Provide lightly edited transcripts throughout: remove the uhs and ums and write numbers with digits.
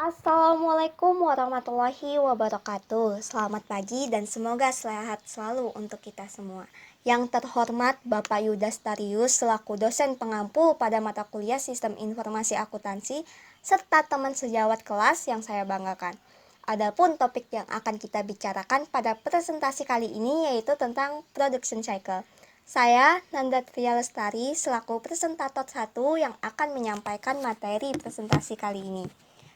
Assalamualaikum warahmatullahi wabarakatuh. Selamat pagi dan semoga sehat selalu untuk kita semua. Yang terhormat Bapak Yudas Tarius selaku dosen pengampu pada mata kuliah Sistem Informasi Akuntansi serta teman sejawat kelas yang saya banggakan. Adapun topik yang akan kita bicarakan pada presentasi kali ini yaitu tentang production cycle. Saya Nanda Tria Lestari selaku presentator 1 yang akan menyampaikan materi presentasi kali ini.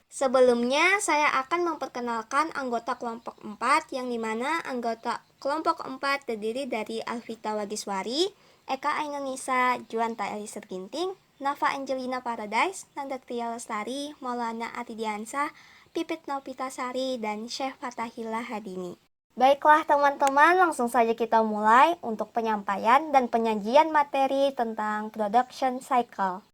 Sebelumnya, saya akan memperkenalkan anggota kelompok 4 yang dimana anggota kelompok 4 terdiri dari Alvita Wagiswari, Eka Ainunisa, Juanta Elisir Ginting, Nafa Angelina Paradise, Nanda Tia Lestari, Maulana Atidiansah, Pipit Nopitasari, dan Syekh Fatahillah Hadini. Baiklah teman-teman, langsung saja kita mulai untuk penyampaian dan penyajian materi tentang production cycle.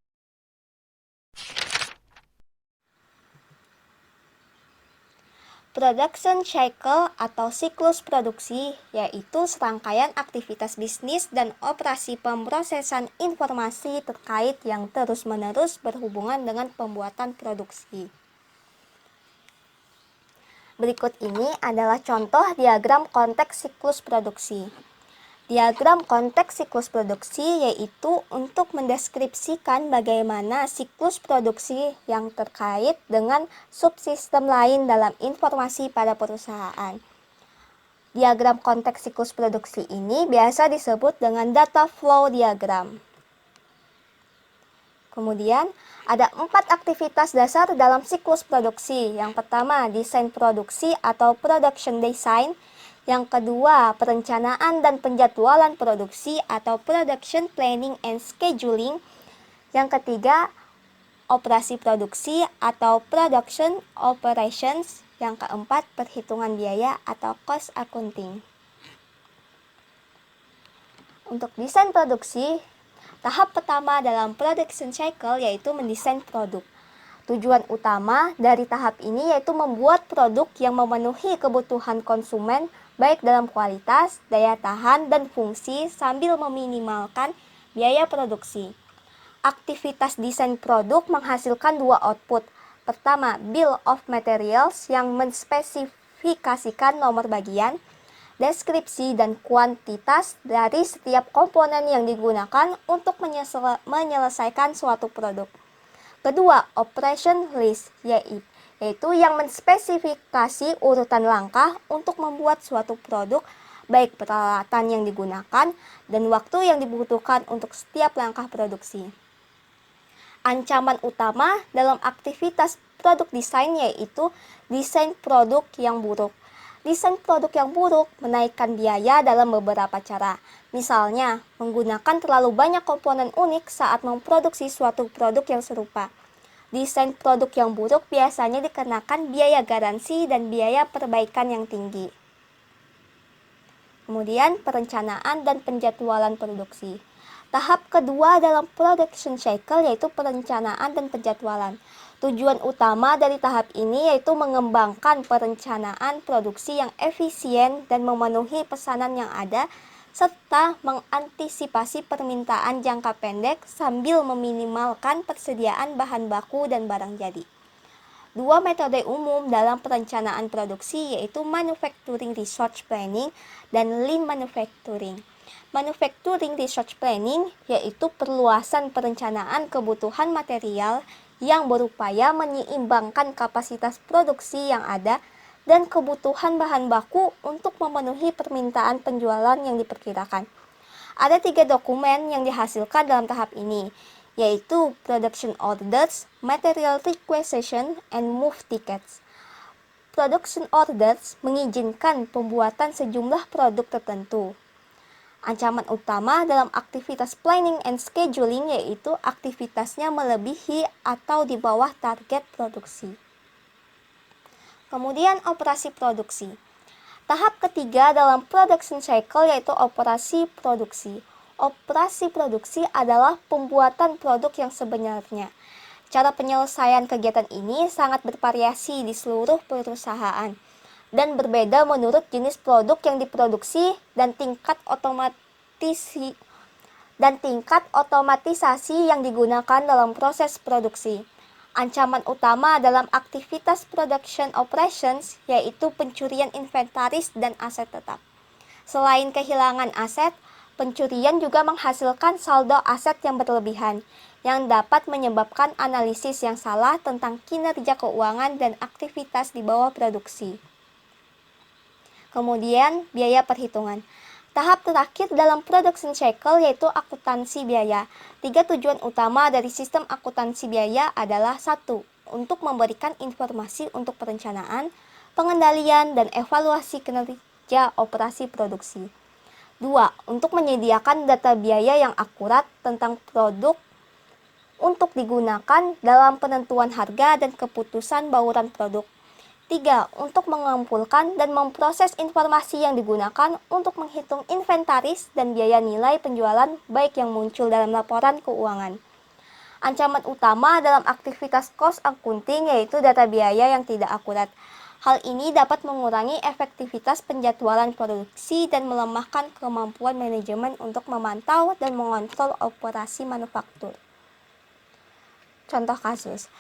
Production cycle atau siklus produksi yaitu serangkaian aktivitas bisnis dan operasi pemrosesan informasi terkait yang terus-menerus berhubungan dengan pembuatan produksi. Berikut ini adalah contoh diagram konteks siklus produksi. Diagram konteks siklus produksi yaitu untuk mendeskripsikan bagaimana siklus produksi yang terkait dengan subsistem lain dalam informasi pada perusahaan. Diagram konteks siklus produksi ini biasa disebut dengan data flow diagram. Kemudian, ada 4 aktivitas dasar dalam siklus produksi. Yang pertama, desain produksi atau production design. Yang kedua, perencanaan dan penjadwalan produksi atau production planning and scheduling. Yang ketiga, operasi produksi atau production operations. Yang keempat, perhitungan biaya atau cost accounting. Untuk desain produksi, tahap pertama dalam production cycle yaitu mendesain produk. Tujuan utama dari tahap ini yaitu membuat produk yang memenuhi kebutuhan konsumen baik dalam kualitas, daya tahan, dan fungsi sambil meminimalkan biaya produksi. Aktivitas desain produk menghasilkan 2 output. Pertama, bill of materials yang menspesifikasikan nomor bagian, deskripsi dan kuantitas dari setiap komponen yang digunakan untuk menyelesaikan suatu produk. Kedua, operation list yaitu yang menspesifikasi urutan langkah untuk membuat suatu produk, baik peralatan yang digunakan dan waktu yang dibutuhkan untuk setiap langkah produksi. Ancaman utama dalam aktivitas produk desain yaitu desain produk yang buruk. Desain produk yang buruk menaikkan biaya dalam beberapa cara. Misalnya, menggunakan terlalu banyak komponen unik saat memproduksi suatu produk yang serupa. Desain produk yang buruk biasanya dikenakan biaya garansi dan biaya perbaikan yang tinggi. Kemudian, perencanaan dan penjadwalan produksi. Tahap kedua dalam production cycle yaitu perencanaan dan penjadwalan. Tujuan utama dari tahap ini yaitu mengembangkan perencanaan produksi yang efisien dan memenuhi pesanan yang ada, serta mengantisipasi permintaan jangka pendek sambil meminimalkan persediaan bahan baku dan barang jadi. 2 metode umum dalam perencanaan produksi yaitu Manufacturing Research Planning dan Lean Manufacturing. Manufacturing Research Planning yaitu perluasan perencanaan kebutuhan material yang berupaya menyeimbangkan kapasitas produksi yang ada dan kebutuhan bahan baku untuk memenuhi permintaan penjualan yang diperkirakan. Ada 3 dokumen yang dihasilkan dalam tahap ini, yaitu Production Orders, Material Requisition, and Move Tickets. Production Orders mengizinkan pembuatan sejumlah produk tertentu. Ancaman utama dalam aktivitas planning and scheduling yaitu aktivitasnya melebihi atau di bawah target produksi. Kemudian operasi produksi. Tahap ketiga dalam production cycle yaitu operasi produksi. Operasi produksi adalah pembuatan produk yang sebenarnya. Cara penyelesaian kegiatan ini sangat bervariasi di seluruh perusahaan dan berbeda menurut jenis produk yang diproduksi dan tingkat otomatisasi yang digunakan dalam proses produksi. Ancaman utama dalam aktivitas production operations yaitu pencurian inventaris dan aset tetap. Selain kehilangan aset, pencurian juga menghasilkan saldo aset yang berlebihan, yang dapat menyebabkan analisis yang salah tentang kinerja keuangan dan aktivitas di bawah produksi. Kemudian, biaya perhitungan. Tahap terakhir dalam production cycle yaitu akuntansi biaya. 3 tujuan utama dari sistem akuntansi biaya adalah 1. Untuk memberikan informasi untuk perencanaan, pengendalian, dan evaluasi kinerja operasi produksi. 2. Untuk menyediakan data biaya yang akurat tentang produk untuk digunakan dalam penentuan harga dan keputusan bauran produk. 3. Untuk mengumpulkan dan memproses informasi yang digunakan untuk menghitung inventaris dan biaya nilai penjualan baik yang muncul dalam laporan keuangan. Ancaman utama dalam aktivitas cost accounting yaitu data biaya yang tidak akurat. Hal ini dapat mengurangi efektivitas penjadwalan produksi dan melemahkan kemampuan manajemen untuk memantau dan mengontrol operasi manufaktur. Contoh kasus.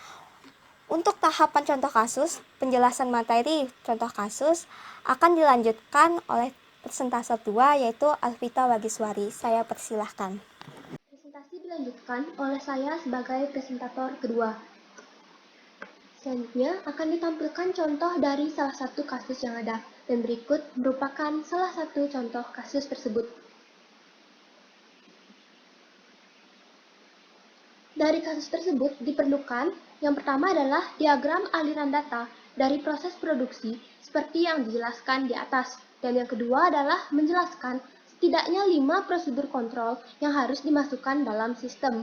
Untuk tahapan contoh kasus, penjelasan materi contoh kasus akan dilanjutkan oleh presentase 2 yaitu Alvita Wagiswari. Saya persilahkan. Presentasi dilanjutkan oleh saya sebagai presentator kedua. Selanjutnya akan ditampilkan contoh dari salah satu kasus yang ada, dan berikut merupakan salah satu contoh kasus tersebut. Dari kasus tersebut diperlukan yang pertama adalah diagram aliran data dari proses produksi seperti yang dijelaskan di atas. Dan yang kedua adalah menjelaskan setidaknya 5 prosedur kontrol yang harus dimasukkan dalam sistem.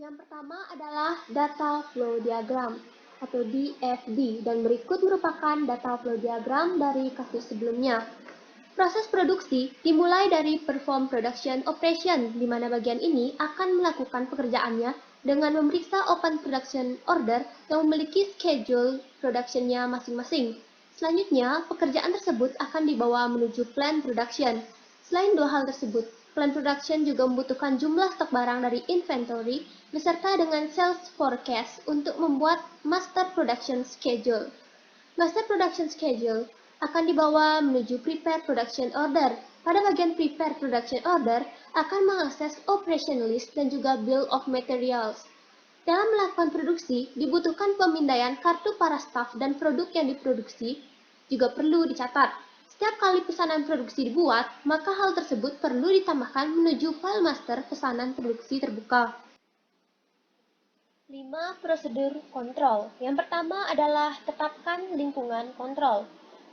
Yang pertama adalah data flow diagram atau DFD, dan berikut merupakan data flow diagram dari kasus sebelumnya. Proses produksi dimulai dari perform production operation, di mana bagian ini akan melakukan pekerjaannya dengan memeriksa open production order yang memiliki schedule productionnya masing-masing. Selanjutnya, pekerjaan tersebut akan dibawa menuju plan production. Selain dua hal tersebut, plan production juga membutuhkan jumlah stok barang dari inventory beserta dengan sales forecast untuk membuat master production schedule. Master production schedule akan dibawa menuju prepare production order. Pada bagian prepare production order akan mengakses operation list dan juga bill of materials. Dalam melakukan produksi, dibutuhkan pemindaian kartu para staf dan produk yang diproduksi juga perlu dicatat. Setiap kali pesanan produksi dibuat, maka hal tersebut perlu ditambahkan menuju file master pesanan produksi terbuka. 5 prosedur kontrol. Yang pertama adalah tetapkan lingkungan kontrol.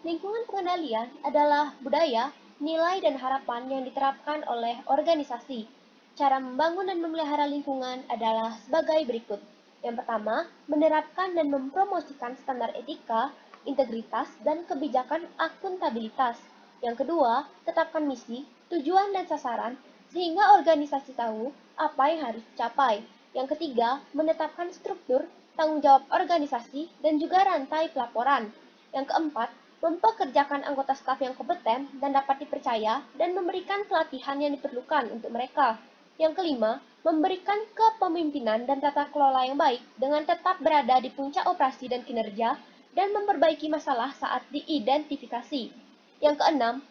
Lingkungan pengendalian adalah budaya, nilai, dan harapan yang diterapkan oleh organisasi. Cara membangun dan memelihara lingkungan adalah sebagai berikut. Yang pertama, menerapkan dan mempromosikan standar etika, integritas, dan kebijakan akuntabilitas. Yang kedua, tetapkan misi, tujuan, dan sasaran sehingga organisasi tahu apa yang harus dicapai. Yang ketiga, menetapkan struktur, tanggung jawab organisasi, dan juga rantai pelaporan. Yang keempat, mempekerjakan anggota staf yang kompeten dan dapat dipercaya dan memberikan pelatihan yang diperlukan untuk mereka. Yang kelima, memberikan kepemimpinan dan tata kelola yang baik dengan tetap berada di puncak operasi dan kinerja dan memperbaiki masalah saat diidentifikasi. Yang keenam,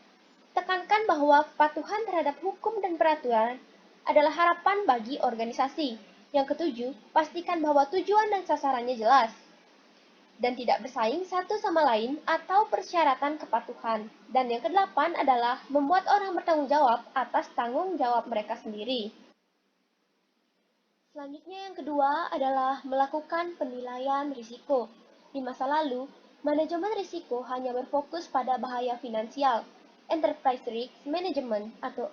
tekankan bahwa kepatuhan terhadap hukum dan peraturan adalah harapan bagi organisasi. Yang ketujuh, pastikan bahwa tujuan dan sasarannya jelas dan tidak bersaing satu sama lain atau persyaratan kepatuhan. Dan yang kedelapan adalah membuat orang bertanggung jawab atas tanggung jawab mereka sendiri. Selanjutnya yang kedua adalah melakukan penilaian risiko. Di masa lalu, manajemen risiko hanya berfokus pada bahaya finansial. Enterprise Risk Management atau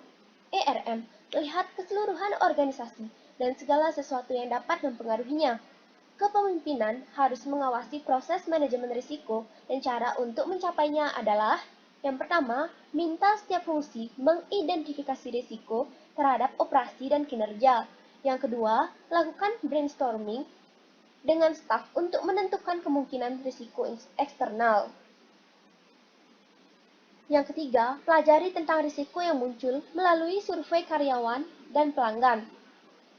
ERM melihat keseluruhan organisasi dan segala sesuatu yang dapat mempengaruhinya. Kepemimpinan harus mengawasi proses manajemen risiko dan cara untuk mencapainya adalah yang pertama, minta setiap fungsi mengidentifikasi risiko terhadap operasi dan kinerja. Yang kedua, lakukan brainstorming dengan staf untuk menentukan kemungkinan risiko eksternal. Yang ketiga, pelajari tentang risiko yang muncul melalui survei karyawan dan pelanggan.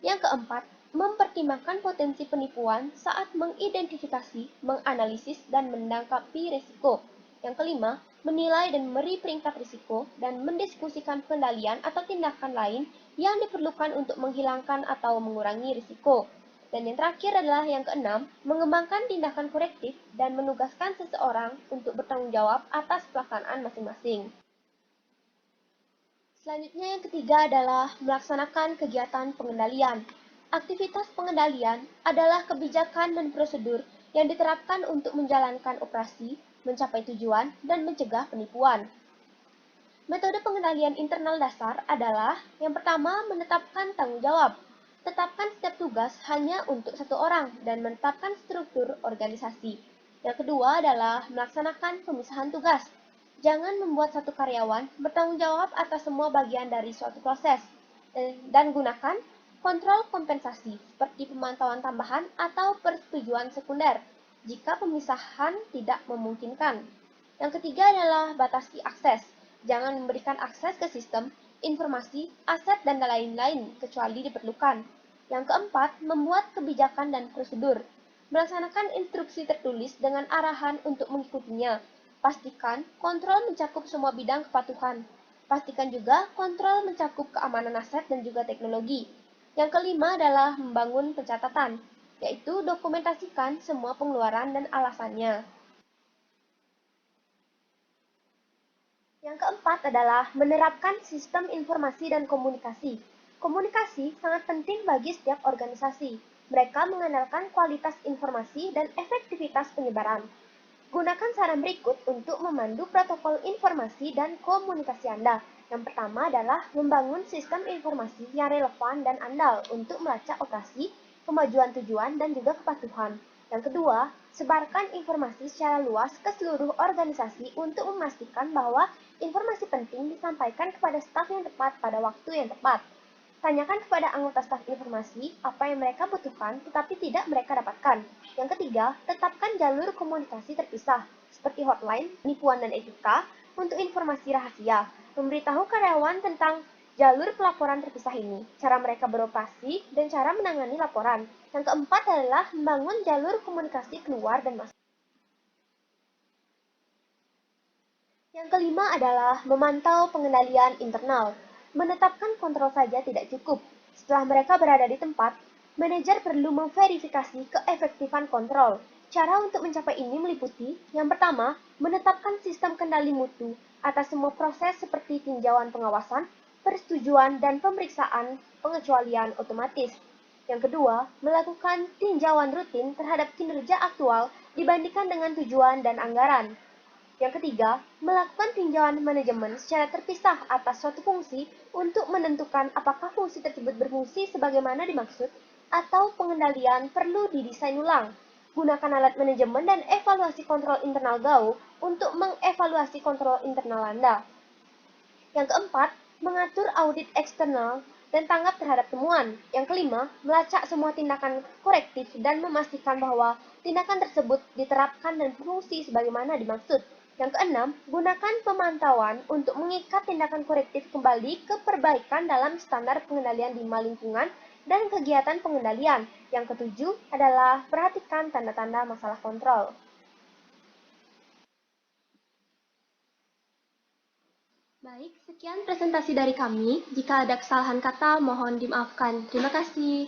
Yang keempat, mempertimbangkan potensi penipuan saat mengidentifikasi, menganalisis, dan menangkapi risiko. Yang kelima, menilai dan memberi peringkat risiko dan mendiskusikan pengendalian atau tindakan lain yang diperlukan untuk menghilangkan atau mengurangi risiko. Dan yang terakhir adalah yang keenam, mengembangkan tindakan korektif dan menugaskan seseorang untuk bertanggung jawab atas pelaksanaan masing-masing. Selanjutnya yang ketiga adalah melaksanakan kegiatan pengendalian. Aktivitas pengendalian adalah kebijakan dan prosedur yang diterapkan untuk menjalankan operasi, mencapai tujuan, dan mencegah penipuan. Metode pengendalian internal dasar adalah yang pertama menetapkan tanggung jawab. Tetapkan setiap tugas hanya untuk satu orang dan menetapkan struktur organisasi. Yang kedua adalah melaksanakan pemisahan tugas. Jangan membuat satu karyawan bertanggung jawab atas semua bagian dari suatu proses. Dan gunakan kontrol kompensasi seperti pemantauan tambahan atau persetujuan sekunder jika pemisahan tidak memungkinkan. Yang ketiga adalah batasi akses. Jangan memberikan akses ke sistem, informasi, aset, dan lain-lain kecuali diperlukan. Yang keempat, membuat kebijakan dan prosedur. Melaksanakan instruksi tertulis dengan arahan untuk mengikutinya. Pastikan kontrol mencakup semua bidang kepatuhan. Pastikan juga kontrol mencakup keamanan aset dan juga teknologi. Yang kelima adalah membangun pencatatan, yaitu dokumentasikan semua pengeluaran dan alasannya. Yang keempat adalah menerapkan sistem informasi dan komunikasi. Komunikasi sangat penting bagi setiap organisasi. Mereka mengandalkan kualitas informasi dan efektivitas penyebaran. Gunakan saran berikut untuk memandu protokol informasi dan komunikasi Anda. Yang pertama adalah membangun sistem informasi yang relevan dan andal untuk melacak operasi, kemajuan tujuan, dan juga kepatuhan. Yang kedua, sebarkan informasi secara luas ke seluruh organisasi untuk memastikan bahwa informasi penting disampaikan kepada staf yang tepat pada waktu yang tepat. Tanyakan kepada anggota staf informasi apa yang mereka butuhkan tetapi tidak mereka dapatkan. Yang ketiga, tetapkan jalur komunikasi terpisah, seperti hotline, penipuan dan etika, untuk informasi rahasia. Memberitahu karyawan tentang jalur pelaporan terpisah ini, cara mereka beroperasi, dan cara menangani laporan. Yang keempat adalah membangun jalur komunikasi keluar dan masuk. Yang kelima adalah memantau pengendalian internal. Menetapkan kontrol saja tidak cukup. Setelah mereka berada di tempat, manajer perlu memverifikasi keefektifan kontrol. Cara untuk mencapai ini meliputi, yang pertama, menetapkan sistem kendali mutu atas semua proses seperti tinjauan pengawasan, persetujuan, dan pemeriksaan pengecualian otomatis. Yang kedua, melakukan tinjauan rutin terhadap kinerja aktual dibandingkan dengan tujuan dan anggaran. Yang ketiga, melakukan tinjauan manajemen secara terpisah atas suatu fungsi untuk menentukan apakah fungsi tersebut berfungsi sebagaimana dimaksud atau pengendalian perlu didesain ulang. Gunakan alat manajemen dan evaluasi kontrol internal GAU untuk mengevaluasi kontrol internal Anda. Yang keempat, mengatur audit eksternal dan tanggap terhadap temuan. Yang kelima, melacak semua tindakan korektif dan memastikan bahwa tindakan tersebut diterapkan dan berfungsi sebagaimana dimaksud. Yang keenam, gunakan pemantauan untuk mengikat tindakan korektif kembali ke perbaikan dalam standar pengendalian di lingkungan dan kegiatan pengendalian. Yang ketujuh adalah perhatikan tanda-tanda masalah kontrol. Baik, sekian presentasi dari kami. Jika ada kesalahan kata, mohon dimaafkan. Terima kasih.